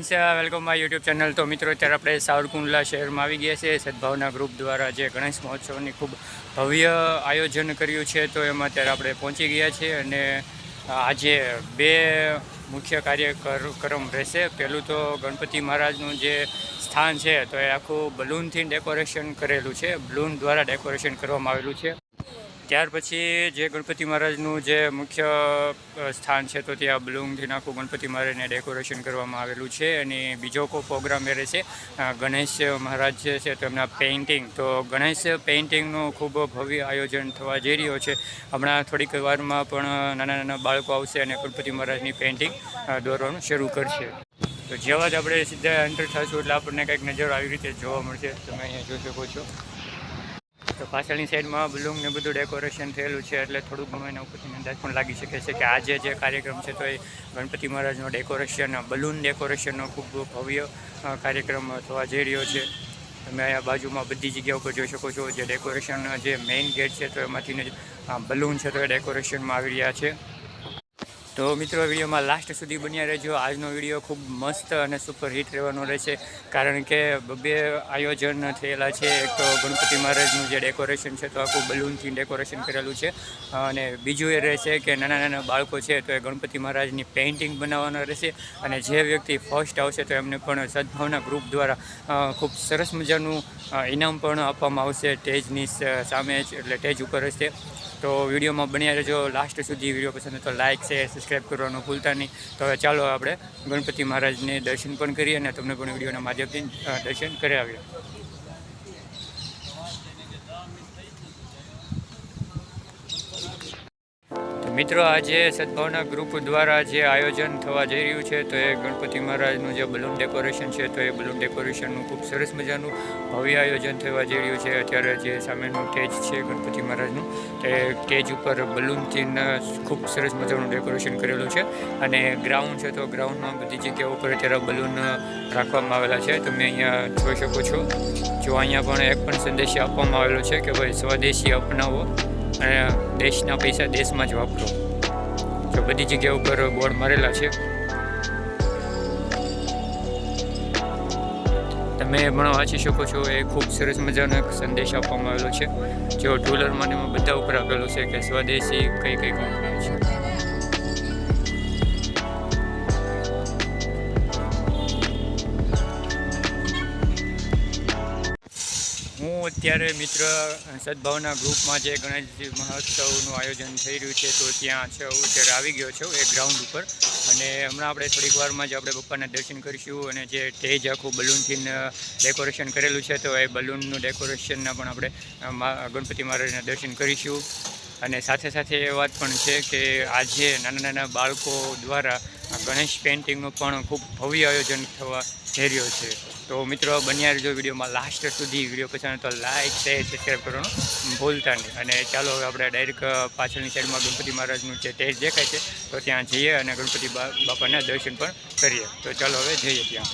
Friends, welcome my YouTube channel. તો મિત્રો, અત્યારે આપણે સાવરકુંડલા શહેરમાં આવી ગયા છે। સદભાવના ગ્રુપ દ્વારા જે ગણેશ મહોત્સવની ખૂબ ભવ્ય આયોજન કર્યું છે, તો એમાં અત્યારે આપણે પહોંચી ગયા છીએ। અને આજે બે મુખ્ય કાર્યક્રમ રહેશે। પહેલું તો ગણપતિ મહારાજનું જે સ્થાન છે, તો એ આખું બલૂનથી ડેકોરેશન કરેલું છે, બલૂન દ્વારા ડેકોરેશન કરવામાં આવેલું છે। ત્યાર પછી જે ગણપતિ મહારાજનું જે મુખ્ય સ્થાન છે, તો ત્યાં બલૂનથી આખું ગણપતિ મહારાજને ડેકોરેશન કરવામાં આવેલું છે। અને બીજો કોઈ પ્રોગ્રામ એ રહેશે ગણેશ મહારાજ જે છે તો એમના પેઇન્ટિંગ, તો ગણેશ પેઇન્ટિંગનું ખૂબ ભવ્ય આયોજન થવા જઈ રહ્યો છે। હમણાં થોડીક વારમાં પણ નાના નાના બાળકો આવશે અને ગણપતિ મહારાજની પેઇન્ટિંગ દોરવાનું શરૂ કરશે। તો જેવા જ આપણે સીધા એન્ટર થશું એટલે આપણને કંઈક નજર આવી રીતે જોવા મળશે। તમે અહીંયા જોઈ શકો છો। તો પાછળની સાઈડમાં બલૂન ને બધું ડેકોરેશન થયેલું છે, એટલે થોડુંક ઘણું એના ઉપરથી અંદાજ પણ લાગી શકે છે કે આજે જે કાર્યક્રમ છે, તો એ ગણપતિ મહારાજનો ડેકોરેશન, બલૂન ડેકોરેશનનો ખૂબ ભવ્ય કાર્યક્રમ થવા જઈ રહ્યો છે। તમે અહીંયા બાજુમાં બધી જગ્યા ઉપર જોઈ શકો છો, જે ડેકોરેશન જે મેઇન ગેટ છે, તો એમાંથી જ બલૂન છે તો એ ડેકોરેશનમાં આવી રહ્યા છે। તો મિત્રો, વિડીયોમાં લાસ્ટ સુધી બન્યા રહેજો। આજનો વિડીયો ખૂબ મસ્ત અને સુપર હિટ રહેવાનો રહેશે, કારણ કે બે આયોજન થયેલા છે। એક તો ગણપતિ મહારાજનું જે ડેકોરેશન છે, તો આખું બલૂનથી ડેકોરેશન કરેલું છે, અને બીજું એ રહેશે કે નાના નાના બાળકો છે, તો એ ગણપતિ મહારાજની પેઇન્ટિંગ બનાવવાના રહેશે। અને જે વ્યક્તિ ફર્સ્ટ આવશે, તો એમને પણ સદભાવના ગ્રુપ દ્વારા ખૂબ સરસ મજાનું ઇનામ પણ આપવામાં આવશે સ્ટેજની સામે જ, એટલે સ્ટેજ ઉપર હશે। તો વિડીયોમાં બન્યા રહેજો લાસ્ટ સુધી। વિડીયો પસંદ તો લાઇક, શેર, સબસ્ક્રાઈબ કરવાનું ભૂલતા નહીં। તો હવે ચાલો આપણે ગણપતિ મહારાજને દર્શન પણ કરીએ અને તમને પણ વિડીયોના માધ્યમથી દર્શન કરાવીએ। મિત્રો, આજે સદભાવના ગ્રુપ દ્વારા જે આયોજન થવા જઈ રહ્યું છે, તો એ ગણપતિ મહારાજનું જે બલૂન ડેકોરેશન છે, તો એ બલૂન ડેકોરેશનનું ખૂબ સરસ મજાનું ભવ્ય આયોજન થવા જઈ રહ્યું છે। અત્યારે જે સામેનું સ્ટેજ છે ગણપતિ મહારાજનું, તે સ્ટેજ ઉપર બલૂનથી ખૂબ સરસ મજાનું ડેકોરેશન કરેલું છે। અને ગ્રાઉન્ડ છે, તો ગ્રાઉન્ડમાં બધી જગ્યાઓ ઉપર અત્યારે બલૂન રાખવામાં આવેલા છે। તમે અહીંયા જોઈ શકો છો। જો અહીંયા પણ એક પણ સંદેશ આપવામાં આવેલો છે કે ભાઈ સ્વદેશી અપનાવો અને દેશના પૈસા દેશમાં જ વાપરો। તો બધી જગ્યા ઉપર બોર્ડ મારેલા છે, તમે પણ વાંચી શકો છો। એ ખૂબ સરસ મજાનો એક સંદેશ આપવામાં આવેલો છે, જેઓ ટુ વ્હીલરમાં એમાં બધા ઉપર આપેલું છે કે સ્વદેશી કઈ કઈ કંપની છે। હું અત્યારે મિત્ર સદભાવના ગ્રુપમાં જે ગણેશ મહોત્સવનું આયોજન થઈ રહ્યું છે, તો ત્યાં છે અત્યારે આવી ગયો છું એ ગ્રાઉન્ડ ઉપર। અને હમણાં આપણે થોડીક વારમાં જ આપણે બપ્પાના દર્શન કરીશું। અને જે સ્ટેજ આખું બલૂનથી ડેકોરેશન કરેલું છે, તો એ બલૂનનું ડેકોરેશનના પણ આપણે ગણપતિ મહારાજના દર્શન કરીશું। અને સાથે સાથે એ વાત પણ છે કે આજે નાના નાના બાળકો દ્વારા ગણેશ પેઇન્ટિંગનું પણ ખૂબ ભવ્ય આયોજન થવા જઈ રહ્યો છે। તો મિત્રો, બન્યા રહેજો વિડીયોમાં લાસ્ટ સુધી। વિડીયો પસંદ તો લાઇક, શેર, સબસ્ક્રાઈબ કરવાનું ભૂલતા નહીં। અને ચાલો હવે આપણે ડાયરેક્ટ પાછળની સાઈડમાં ગણપતિ મહારાજનું જે સ્ટેજ દેખાય છે, તો ત્યાં જઈએ અને ગણપતિ બાપાના દર્શન પણ કરીએ। તો ચાલો હવે જઈએ ત્યાં।